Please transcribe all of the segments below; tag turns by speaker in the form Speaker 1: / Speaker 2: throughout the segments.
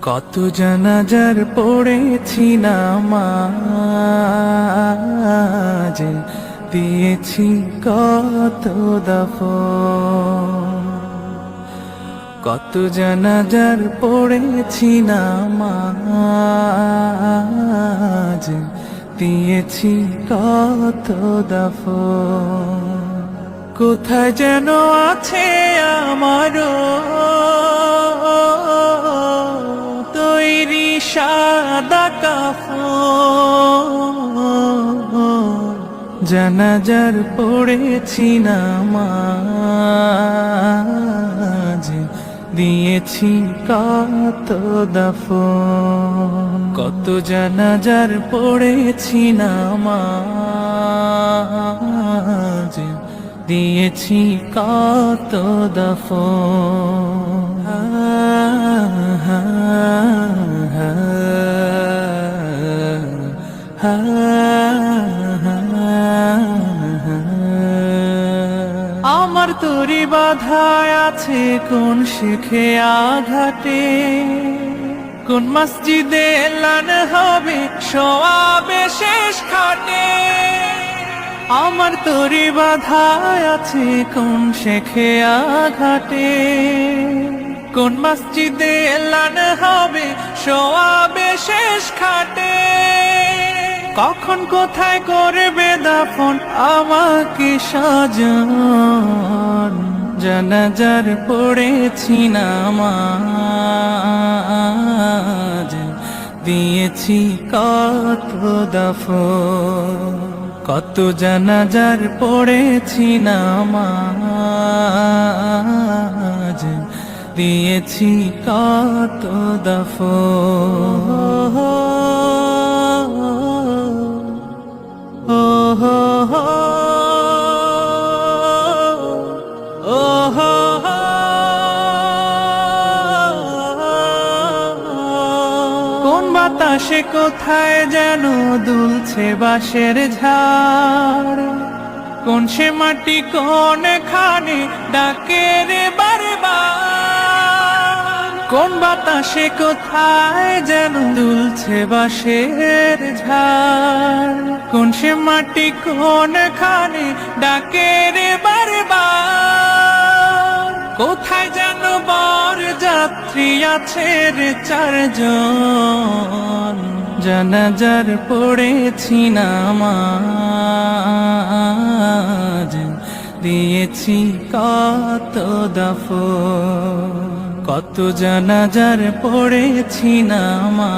Speaker 1: কত জানাজার পড়েছি নামাজ, দিয়েছি কত দাফন। কত জানাজার পড়েছি নামাজ, দিয়েছি কত দাফন। কোথায় যেন আছে আমারও তৈরি সাদা কাফন। জানাজার পড়েছি নামাজ, দিয়েছি কত দাফন। কত জানাজার পড়েছি নামাজ, দিয়েছি কত দাফন। আমার তরি বাধায় আছে কোন শেখে আঘাটে, কোন মসজিদে এলান হবে সওয়াবে শেষ খাটে। আমার তরি বাধায় আছে কোন শেখে আঘাটে, কোন মসজিদে এলান হবে সওয়াবে শেষ খাটে। কখন কোথায় করবে দাফন আমাকে সাজান। জানাজার পড়েছি নামাজ, দিয়েছি কত দাফন। কত জানাজার পড়েছি নামাজ, দিয়েছি কত দাফন। কোন বাতাসে কোথায় যেন দুলছে বাঁশের ঝাড়, কোন সে মাটি কোনখানে ডাকে রে বারবার। কোন বাতাসে কোথায় যেন দুলছে বাঁশের ঝাড়, কোন সে মাটি কোনখানে ডাকে রে বারবার। কোথায় যেন বর যাত্রী আছে রে চারজন। জানাজার পড়েছি নামাজ, দিয়েছি কত দাফন। কত জানাজার পড়েছি নামাজ,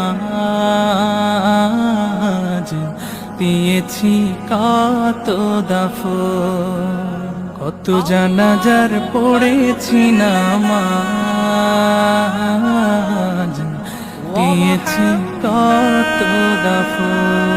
Speaker 1: দিয়েছি কত দাফন। কত জানাজার পড়েছি নামাজ, দিয়েছি কত দাফন।